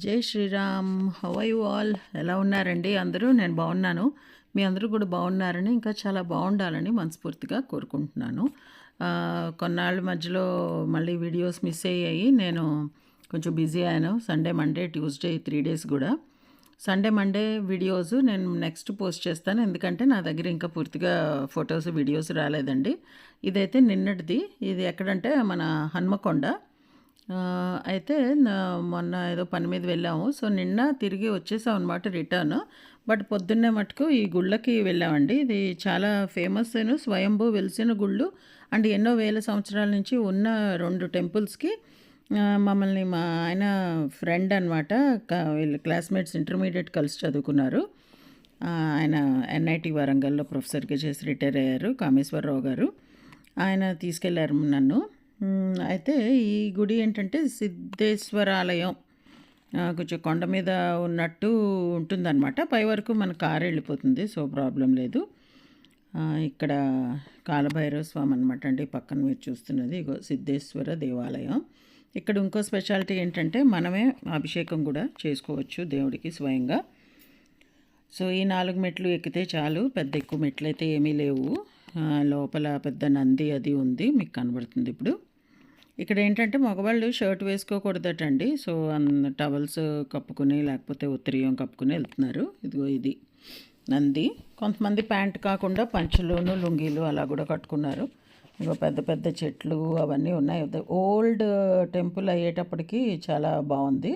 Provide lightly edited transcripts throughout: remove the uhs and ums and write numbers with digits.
జై Sriram. How are you all? ఎలా ఉన్నారండి అందరూ? నేను బాగున్నాను. మీ అందరూ కూడా బాగున్నారని, ఇంకా చాలా బాగుండాలని మనస్ఫూర్తిగా కోరుకుంటున్నాను. కొన్నాళ్ళ మధ్యలో మళ్ళీ వీడియోస్ మిస్ అయ్యాయి. నేను కొంచెం బిజీ అయ్యాను. సండే, మండే, ట్యూస్డే 3 డేస్ కూడా. సండే, మండే వీడియోస్ నేను నెక్స్ట్ పోస్ట్ చేస్తాను. ఎందుకంటే నా దగ్గర ఇంకా పూర్తిగా ఫొటోస్, వీడియోస్ రాలేదండి. ఇదైతే నిన్నటిది. ఇది ఎక్కడంటే మన హన్మకొండ. అయితే మొన్న ఏదో పని మీద వెళ్ళాము. సో నిన్న తిరిగి వచ్చేసాం అనమాట రిటర్న్. బట్ పొద్దున్నే మటుకు ఈ గుళ్ళకి వెళ్ళామండి. ఇది చాలా ఫేమస్ అయిన స్వయంభూ వెలిసిన గుళ్ళు అండ్ ఎన్నో వేల సంవత్సరాల నుంచి ఉన్న 2 టెంపుల్స్కి మమ్మల్ని మా ఆయన ఫ్రెండ్ అనమాట. వీళ్ళు క్లాస్మేట్స్, ఇంటర్మీడియట్ కలిసి చదువుకున్నారు. ఆయన ఎన్ఐటి వరంగల్లో ప్రొఫెసర్గా చేసి రిటైర్ అయ్యారు, కామేశ్వరరావు గారు. ఆయన తీసుకెళ్లారు నన్ను. అయితే ఈ గుడి ఏంటంటే సిద్ధేశ్వరాలయం. కొంచెం కొండ మీద ఉన్నట్టు ఉంటుందన్నమాట. పై వరకు మన కారు వెళ్ళిపోతుంది, సో ప్రాబ్లం లేదు. ఇక్కడ కాలభైరవ స్వామి అనమాట అండి, పక్కన మీరు చూస్తున్నది ఇగో సిద్ధేశ్వర దేవాలయం. ఇక్కడ ఇంకో స్పెషాలిటీ ఏంటంటే మనమే అభిషేకం కూడా చేసుకోవచ్చు దేవుడికి స్వయంగా. సో ఈ 4 మెట్లు ఎక్కితే చాలు, పెద్ద ఎక్కువ మెట్లు అయితే ఏమీ లేవు. లోపల పెద్ద నంది అది ఉంది, మీకు కనబడుతుంది ఇప్పుడు. ఇక్కడ ఏంటంటే మగవాళ్ళు షర్ట్ వేసుకోకూడదటండి. సో టవల్స్ కప్పుకుని లేకపోతే ఉత్తరీయం కప్పుకుని వెళ్తున్నారు. ఇదిగో ఇది నంది. కొంతమంది ప్యాంట్ కాకుండా పంచలోను, లుంగీలు అలా కూడా కట్టుకున్నారు. ఇగో పెద్ద పెద్ద చెట్లు అవన్నీ ఉన్నాయి. ఓల్డ్ టెంపుల్ అయ్యేటప్పటికి చాలా బాగుంది.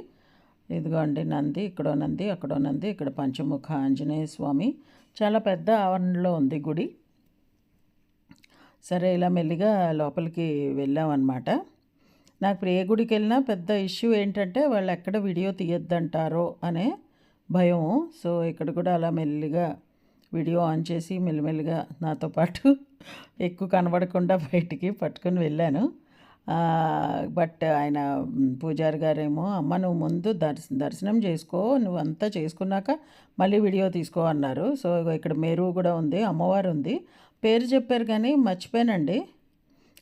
ఇదిగో అండి నంది, ఇక్కడో నంది, అక్కడో నంది, ఇక్కడ పంచముఖ ఆంజనేయ స్వామి. చాలా పెద్ద ఆవరణలో ఉంది గుడి. సరే ఇలా మెల్లిగా లోపలికి వెళ్ళామన్నమాట. నాకు ఇప్పుడు ఏ గుడికి వెళ్ళినా పెద్ద ఇష్యూ ఏంటంటే వాళ్ళు ఎక్కడ వీడియో తీయొద్దంటారో అనే భయం. సో ఇక్కడ కూడా అలా మెల్లిగా వీడియో ఆన్ చేసి మెల్లిమెల్లిగా నాతో పాటు ఎక్కువ కనబడకుండా బయటికి పట్టుకొని వెళ్ళాను. బట్ ఆయన పూజారి గారేమో, అమ్మ నువ్వు ముందు దర్శనం చేసుకో, నువ్వు అంతా చేసుకున్నాక మళ్ళీ వీడియో తీసుకో అన్నారు. సో ఇక్కడ మేరు కూడా ఉంది, అమ్మవారు ఉంది. పేరు చెప్పారు కానీ మర్చిపోయానండి.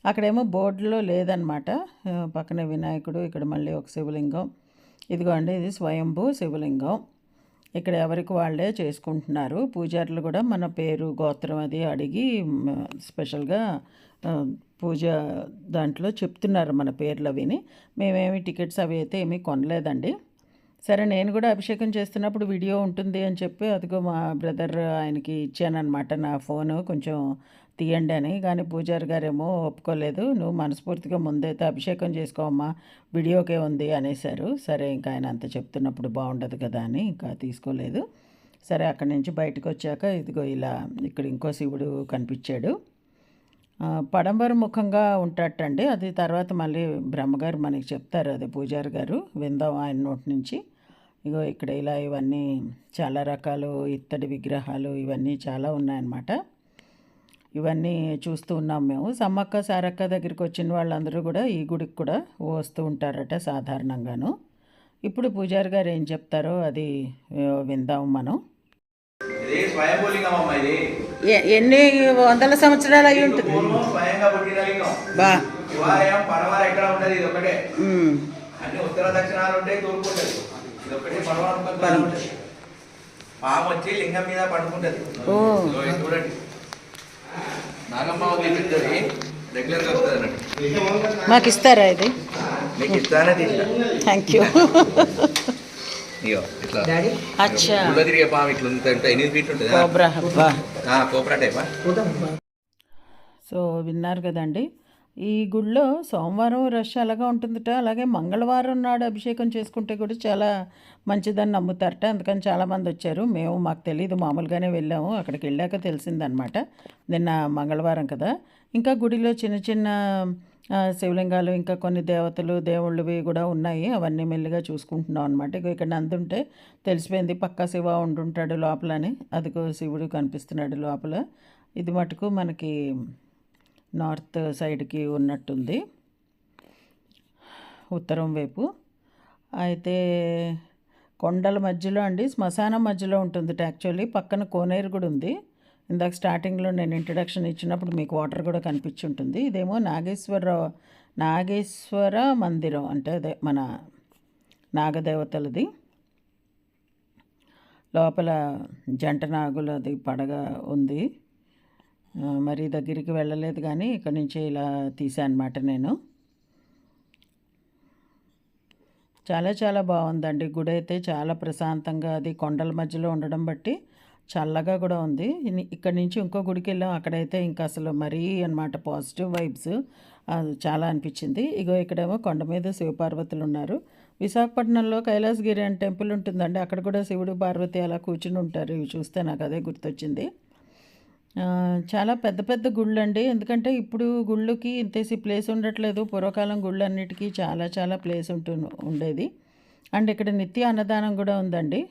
అక్కడేమో బోర్డులో లేదనమాట. పక్కనే వినాయకుడు, ఇక్కడ మళ్ళీ ఒక శివలింగం. ఇదిగో అండి ఇది స్వయంభూ శివలింగం. ఇక్కడ ఎవరికి వాళ్ళే చేసుకుంటున్నారు. పూజారులు కూడా మన పేరు, గోత్రం అది అడిగి స్పెషల్గా పూజ దాంట్లో చెప్తున్నారు మన పేర్లు అవిని. మేమేమి టికెట్స్ అవి అయితే ఏమీ కొనలేదండి. సరే నేను కూడా అభిషేకం చేస్తున్నప్పుడు వీడియో ఉంటుంది అని చెప్పి అదిగో మా బ్రదర్ ఆయనకి ఇచ్చానమాట నా ఫోను, కొంచెం తీయండి అని. కానీ పూజారి గారేమో ఒప్పుకోలేదు. నువ్వు మనస్ఫూర్తిగా ముందైతే అభిషేకం చేసుకోమ్మా, వీడియోకే ఉంది అనేసారు. సరే ఇంకా ఆయన అంత చెప్తున్నప్పుడు బాగుండదు కదా అని ఇంకా తీసుకోలేదు. సరే అక్కడి నుంచి బయటకు వచ్చాక ఇదిగో ఇలా ఇక్కడ ఇంకో శివుడు కనిపించాడు. పడంబర ముఖంగా ఉంటాటండి. అది తర్వాత మళ్ళీ బ్రహ్మగారు మనకి చెప్తారు, అది పూజారి గారు విందాం ఆయన నోటి నుంచి. ఇగో ఇక్కడ ఇలా ఇవన్నీ చాలా రకాలు ఇత్తడి విగ్రహాలు ఇవన్నీ చాలా ఉన్నాయన్నమాట. ఇవన్నీ చూస్తూ ఉన్నాం మేము. సమ్మక్క సారక్క దగ్గరికి వచ్చిన వాళ్ళందరూ కూడా ఈ గుడికి కూడా వస్తూ ఉంటారట సాధారణంగాను. ఇప్పుడు పూజారి గారు ఏం చెప్తారో అది విందాం మనం. ఎన్ని వందల సంవత్సరాలు అయి ఉంటుంది. బా ఉత్తర దక్షిణాలు ఉంటాయి, తూర్పు ఉంటుంది. ఇది ఒకటి పాము వచ్చి లింగం మీద పడుకుంటది. చూడండి, నాగమ్మ పెద్దది రెగ్యులర్ గా వస్తుంది అన్నట్టు. మాకు ఇస్తారా ఇది? మీకు ఇస్తానే థ్యాంక్ యూ. ఇట్లా తిరిగే పాము ఇట్లా 8 ఫీట్ ఉంటుంది. కోబ్రా టైపా. సో విన్నారు కదండి. ఈ గుడిలో సోమవారం రష్ అలాగా ఉంటుందట. అలాగే మంగళవారం నాడు అభిషేకం చేసుకుంటే కూడా చాలా మంచిదని నమ్ముతారట. అందుకని చాలామంది వచ్చారు. మాకు తెలియదు, మామూలుగానే వెళ్ళాము. అక్కడికి వెళ్ళాక తెలిసిందనమాట. నిన్న మంగళవారం కదా. ఇంకా గుడిలో చిన్న చిన్న శివలింగాలు, ఇంకా కొన్ని దేవతలు దేవుళ్ళవి కూడా ఉన్నాయి. అవన్నీ మెల్లిగా చూసుకుంటున్నాం అనమాట. ఇక్కడ నంది ఉంటే తెలిసిపోయింది పక్కా శివ ఉండుంటాడు లోపలని. అదిగో శివుడు కనిపిస్తున్నాడు లోపల. ఇది మటుకు మనకి నార్త్ సైడ్కి ఉన్నట్టుంది, ఉత్తరం వైపు. అయితే కొండల మధ్యలో అండి, శ్మశానం మధ్యలో ఉంటుంది యాక్చువల్లీ. పక్కన కోనేరు కూడా ఉంది. ఇందాక స్టార్టింగ్లో నేను ఇంట్రడక్షన్ ఇచ్చినప్పుడు మీకు వాటర్ కూడా కనిపించి ఉంటుంది. ఇదేమో నాగేశ్వర మందిరం, అంటే అదే మన నాగదేవతలది. లోపల జంట నాగులది పడగ ఉంది. మరి దగ్గరికి వెళ్ళలేదు కానీ ఇక్కడ నుంచి ఇలా తీసాను అన్నమాట నేను. చాలా చాలా బాగుందండి గుడి అయితే. చాలా ప్రశాంతంగా, అది కొండల మధ్యలో ఉండడం బట్టి చల్లగా కూడా ఉంది. ఇక్కడ నుంచి ఇంకో గుడికి వెళ్ళాం, అక్కడైతే ఇంకా అసలు మరీ అన్నమాట పాజిటివ్ వైబ్స్ చాలా అనిపించింది. ఇగో ఇక్కడేమో కొండ మీద శివపార్వతులు ఉన్నారు. విశాఖపట్నంలో కైలాసగిరి అని టెంపుల్ ఉంటుందండి, అక్కడ కూడా శివుడు పార్వతి అలా కూర్చుని ఉంటారు. ఇవి చూస్తే నాకు అదే గుర్తొచ్చింది. చాలా పెద్ద పెద్ద గుళ్ళండి. ఎందుకంటే ఇప్పుడు గుళ్ళకి ఇంతేసి ప్లేస్ ఉండట్లేదు. పూర్వకాలం గుళ్ళన్నిటికీ చాలా చాలా ప్లేస్ ఉండేది. అండ్ ఇక్కడ నిత్య అన్నదానం కూడా ఉందండి.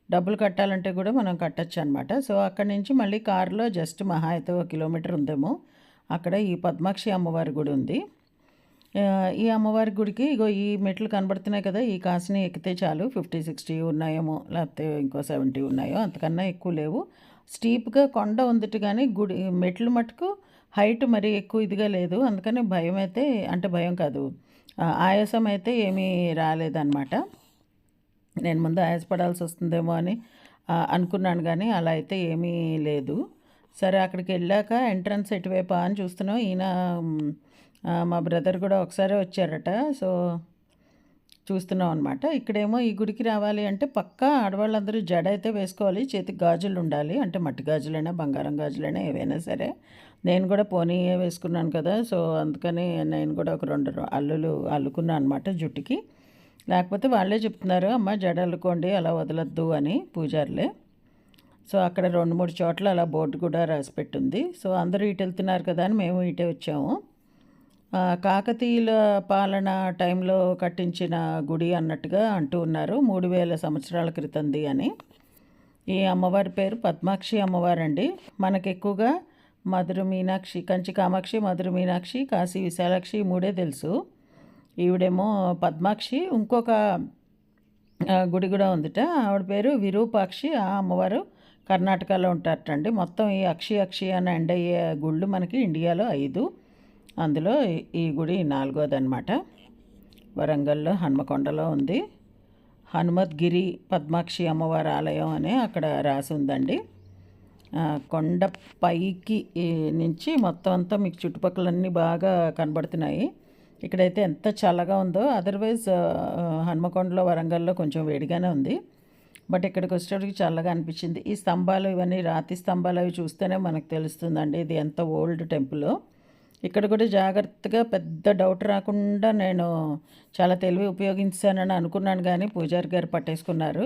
డబ్బులు కట్టాలంటే కూడా మనం కట్టచ్చు అనమాట. సో అక్కడి నుంచి మళ్ళీ కారులో జస్ట్ మహా అయితే 1 కిలోమీటర్ ఉందేమో, అక్కడ ఈ పద్మాక్షి అమ్మవారి గుడి ఉంది. ఈ అమ్మవారి గుడికి ఇగో ఈ మెట్లు కనబడుతున్నాయి కదా, ఈ కాసుని ఎక్కితే చాలు 50-60 ఉన్నాయేమో, లేకపోతే ఇంకో 70 ఉన్నాయో, అంతకన్నా ఎక్కువ లేవు. స్టీప్గా కొండ ఉందిట కానీ గుడి మెట్లు మటుకు హైట్ మరీ ఎక్కువ ఇదిగా లేదు. అందుకని భయం అయితే, అంటే భయం కాదు, ఆయాసం అయితే ఏమీ రాలేదన్నమాట. నేను ముందు ఆయాసపడాల్సి వస్తుందేమో అని అనుకున్నాను కానీ అలా అయితే ఏమీ లేదు. సరే అక్కడికి వెళ్ళాక ఎంట్రన్స్ ఎటువైపు అని చూస్తున్నాం. ఈయన మా బ్రదర్ కూడా ఒకసారి వచ్చారట, సో చూస్తున్నాం అనమాట. ఇక్కడేమో ఈ గుడికి రావాలి అంటే పక్కా ఆడవాళ్ళందరూ జడ అయితే వేసుకోవాలి, చేతికి గాజులు ఉండాలి. అంటే మట్టి గాజులైనా బంగారం గాజులైనా ఏవైనా సరే. నేను కూడా పోనీయే వేసుకున్నాను కదా, సో అందుకని నేను కూడా ఒక 2 అల్లులు అల్లుకున్నాను అనమాట జుట్టుకి. లేకపోతే వాళ్ళే చెప్తున్నారు, అమ్మ జడ అల్లుకోండి అలా వదలొద్దు అని, పూజారులే. సో అక్కడ 2-3 చోట్ల అలా బోర్డు కూడా రాసి పెట్టుంది. సో అందరూ ఇటు వెళ్తున్నారు కదా అని మేము ఇటే వచ్చాము. కాకతీయుల పాలన టైంలో కట్టించిన గుడి అన్నట్టుగా అంటూ ఉన్నారు, 3000 సంవత్సరాల క్రితంది అని. ఈ అమ్మవారి పేరు పద్మాక్షి అమ్మవారండి. మనకు ఎక్కువగా మధుర మీనాక్షి, కంచి కామాక్షి, మధుర మీనాక్షి, కాశీ విశాలాక్షి, ఈ 3 తెలుసు. ఈవిడేమో పద్మాక్షి. ఇంకొక గుడి కూడా ఉందిట, ఆవిడ పేరు విరూపాక్షి. ఆ అమ్మవారు కర్ణాటకలో ఉంటారటండి. మొత్తం ఈ అక్షి అని ఎండ్ అయ్యే గుళ్ళు మనకి ఇండియాలో 5, అందులో ఈ గుడి 4వది అనమాట. వరంగల్లో హన్మకొండలో ఉంది. హనుమద్గిరి పద్మాక్షి అమ్మవారి ఆలయం అని అక్కడ రాసి ఉందండి. కొండ పైకి నుంచి మొత్తం అంతా మీకు చుట్టుపక్కలన్నీ బాగా కనబడుతున్నాయి. ఇక్కడైతే ఎంత చల్లగా ఉందో. అదర్వైజ్ హన్మకొండలో వరంగల్లో కొంచెం వేడిగానే ఉంది, బట్ ఇక్కడికి వచ్చేటప్పటికి చల్లగా అనిపించింది. ఈ స్తంభాలు ఇవన్నీ రాతి స్తంభాలు అవి చూస్తేనే మనకు తెలుస్తుందండి ఇది ఎంత ఓల్డ్ టెంపుల్. ఇక్కడ కూడా జాగ్రత్తగా పెద్ద డౌట్ రాకుండా నేను చాలా తెలివి ఉపయోగించానని అనుకున్నాను కానీ పూజారి గారు పట్టేసుకున్నారు.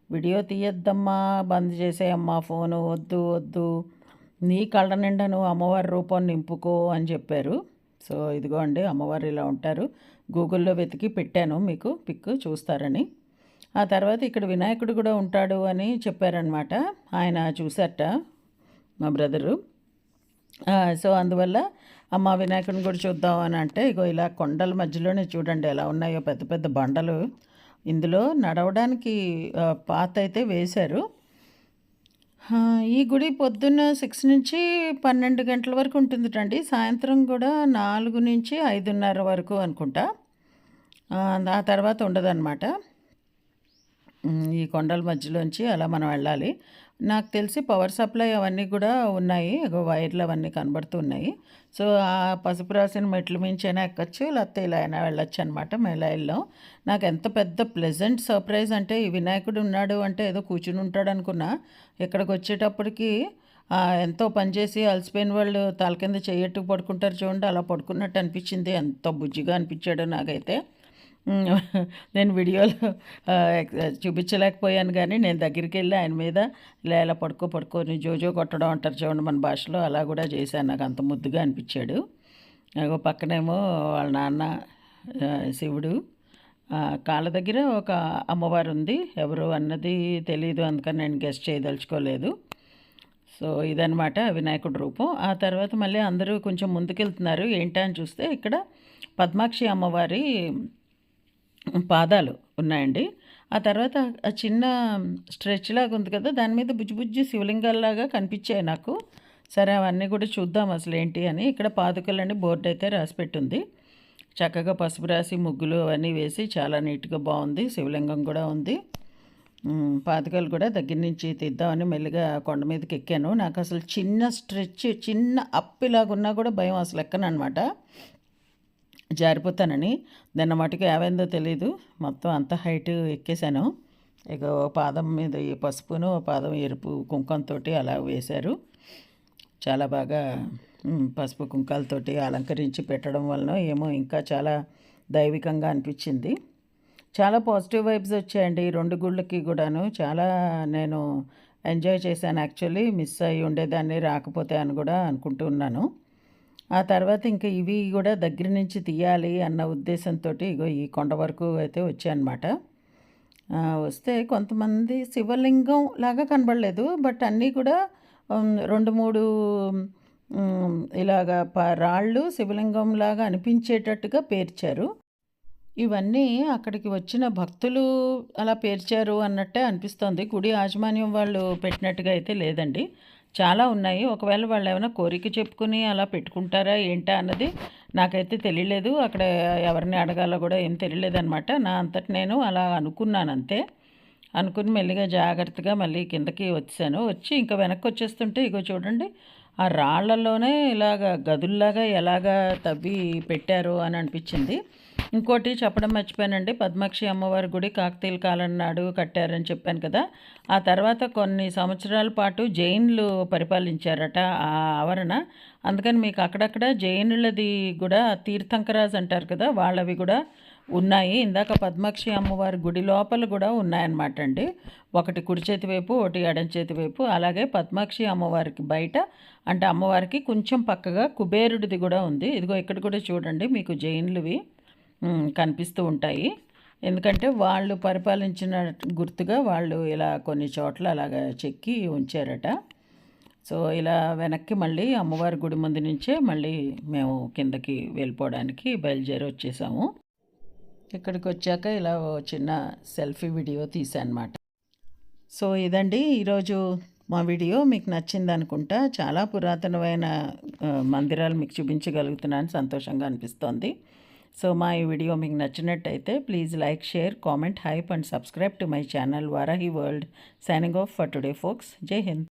వీడియో తీయద్దమ్మా, బంద్ చేసేయమ్మా ఫోను, వద్దు వద్దు, నీ కళ్ళ నిండా నువ్వు అమ్మవారి రూపం నింపుకో అని చెప్పారు. సో ఇదిగో అండి అమ్మవారు ఇలా ఉంటారు. గూగుల్లో వెతికి పెట్టాను మీకు పిక్, చూస్తారని. ఆ తర్వాత ఇక్కడ వినాయకుడు కూడా ఉంటాడు అని చెప్పారనమాట. ఆయన చూసారట మా బ్రదరు. సో అందువల్ల అమ్మ వినాయకుడిని కూడా చూద్దాం అని అంటే, ఇగో ఇలా కొండల మధ్యలోనే చూడండి ఎలా ఉన్నాయో పెద్ద పెద్ద బండలు. ఇందులో నడవడానికి పాత అయితే వేశారు. ఈ గుడి పొద్దున్న 6 నుంచి 12 గంటల వరకు ఉంటుందిటండి. సాయంత్రం కూడా 4 నుంచి 5:30 వరకు అనుకుంటా. ఆ తర్వాత ఉండదన్నమాట. ఈ కొండల మధ్యలోంచి అలా మనం వెళ్ళాలి. నాకు తెలిసి పవర్ సప్లై అవన్నీ కూడా ఉన్నాయి, వైర్లు అవన్నీ కనబడుతూ ఉన్నాయి. సో ఆ పసుపు రాసిన మెట్లు మించైనా ఎక్కొచ్చు, లేకపోతే ఇలా అయినా వెళ్ళొచ్చు అనమాట. మేము వెళ్ళాం. నాకు ఎంత పెద్ద ప్లెజెంట్ సర్ప్రైజ్ అంటే, ఈ వినాయకుడు ఉన్నాడు అంటే ఏదో కూర్చుని ఉంటాడు అనుకున్నా. ఇక్కడికి వచ్చేటప్పటికి ఎంతో పనిచేసి అలసిపోయిన వాళ్ళు తల కింద చెయ్యట్టు పడుకుంటారు చూడండి, అలా పడుకున్నట్టు అనిపించింది. ఎంతో బుజ్జిగా అనిపించాడు నాకైతే. నేను వీడియోలో చూపించలేకపోయాను కానీ నేను దగ్గరికి వెళ్ళి ఆయన మీద ఇలా ఇలా పడుకొని జోజో కొట్టడం అంటారు చూడండి మన భాషలో, అలా కూడా చేశాను. నాకు అంత ముద్దుగా అనిపించాడు. పక్కనేమో వాళ్ళ నాన్న శివుడు, కాళ్ళ దగ్గర ఒక అమ్మవారు ఉంది. ఎవరు అన్నది తెలీదు, అందుకని నేను గెస్ట్ చేయదలుచుకోలేదు. సో ఇదనమాట వినాయకుడి రూపం. ఆ తర్వాత మళ్ళీ అందరూ కొంచెం ముందుకెళ్తున్నారు. ఏంటా అని చూస్తే ఇక్కడ పద్మాక్షి అమ్మవారి పాదాలు ఉన్నాయండి. ఆ తర్వాత ఆ చిన్న స్ట్రెచ్ లాగా ఉంది కదా, దాని మీద బుజ్జి శివలింగాల్లాగా కనిపించాయి నాకు. సరే అవన్నీ కూడా చూద్దాం అసలు ఏంటి అని. ఇక్కడ పాదుకలని బోర్డు అయితే రాసి పెట్టుంది. చక్కగా పసుపు రాసి ముగ్గులు అవన్నీ వేసి చాలా నీట్గా బాగుంది. శివలింగం కూడా ఉంది. పాదుకలు కూడా దగ్గర నుంచి తీద్దామని మెల్లిగా కొండ మీదకి ఎక్కాను. నాకు అసలు చిన్న స్ట్రెచ్, చిన్న అప్పిలాగున్నా కూడా భయం, అసలు ఎక్కనమాట, జారిపోతానని. దాన్ని మటుకు ఏమైందో తెలీదు, మొత్తం అంత హైట్ ఎక్కేశాను. ఇక పాదం మీద ఈ పసుపును, పాదం ఎరుపు కుంకంతో అలా వేశారు. చాలా బాగా పసుపు కుంకాలతోటి అలంకరించి పెట్టడం వలన ఏమో ఇంకా చాలా దైవికంగా అనిపించింది. చాలా పాజిటివ్ వైబ్స్ వచ్చాయండి 2 గుళ్ళకి కూడాను. చాలా నేను ఎంజాయ్ చేశాను. యాక్చువల్లీ మిస్ అయ్యి ఉండేదాన్ని రాకపోతే అని కూడా అనుకుంటూ ఉన్నాను. ఆ తర్వాత ఇంకా ఇవి కూడా దగ్గర నుంచి తీయాలి అన్న ఉద్దేశంతో ఇగో ఈ కొండ వరకు అయితే వచ్చాయన్నమాట. వస్తే కొంతమంది శివలింగం లాగా కనబడలేదు, బట్ అన్నీ కూడా 2, 3 ఇలాగా రాళ్ళు శివలింగంలాగా అనిపించేటట్టుగా పేర్చారు. ఇవన్నీ అక్కడికి వచ్చిన భక్తులు అలా పేర్చారు అన్నట్టే అనిపిస్తోంది. గుడి యాజమాన్యం వాళ్ళు పెట్టినట్టుగా అయితే లేదండి. చాలా ఉన్నాయి. ఒకవేళ వాళ్ళు ఏమైనా కోరిక చెప్పుకుని అలా పెట్టుకుంటారా ఏంటా అన్నది నాకైతే తెలియలేదు. అక్కడ ఎవరిని అడగాలో కూడా ఏం తెలియలేదన్నమాట. నా అంతటి నేను అలా అనుకున్నాను అంతే. అనుకుని మెల్లిగా జాగ్రత్తగా మళ్ళీ కిందకి వచ్చాను. వచ్చి ఇంకా వెనక్కి వచ్చేస్తుంటే ఇగో చూడండి, ఆ రాళ్లలోనే ఇలాగ గదుల్లాగా ఎలాగా తవ్వి పెట్టారు అని అనిపించింది. ఇంకోటి చెప్పడం మర్చిపోయానండి, పద్మాక్షి అమ్మవారి గుడి కాకతీయుల కాలం నాడు కట్టారని చెప్పాను కదా. ఆ తర్వాత కొన్ని సంవత్సరాల పాటు జైన్లు పరిపాలించారట ఆ ఆవరణ. అందుకని మీకు అక్కడక్కడ జైనులది కూడా తీర్థంకరాజ్ అంటారు కదా, వాళ్ళవి కూడా ఉన్నాయి. ఇందాక పద్మాక్షి అమ్మవారి గుడి లోపల కూడా ఉన్నాయన్నమాట అండి. ఒకటి కుడి చేతి వైపు, ఒకటి ఎడం చేతి వైపు. అలాగే పద్మాక్షి అమ్మవారికి బయట, అంటే అమ్మవారికి కొంచెం పక్కగా కుబేరుడిది కూడా ఉంది. ఇదిగో ఇక్కడ కూడా చూడండి, మీకు జైన్లువి కనిపిస్తూ ఉంటాయి. ఎందుకంటే వాళ్ళు పరిపాలించిన గుర్తుగా వాళ్ళు ఇలా కొన్ని చోట్ల అలాగా చెక్కి ఉంచారట. సో ఇలా వెనక్కి మళ్ళీ అమ్మవారి గుడి ముందు నుంచే మళ్ళీ మేము కిందకి వెళ్ళిపోవడానికి బయలుదేరి వచ్చేసాము. ఇక్కడికి వచ్చాక ఇలా చిన్న సెల్ఫీ వీడియో తీసానమాట. సో ఇదండి ఈరోజు మా వీడియో. మీకు నచ్చింది అనుకుంటా. చాలా పురాతనమైన మందిరాలు మీకు చూపించగలుగుతున్నాను, సంతోషంగా అనిపిస్తోంది. సో మా ఈ వీడియో మీకు నచ్చినట్టయితే please like, share, comment, hype and subscribe to my channel Varahi world. Signing off for today folks. జై హింద్.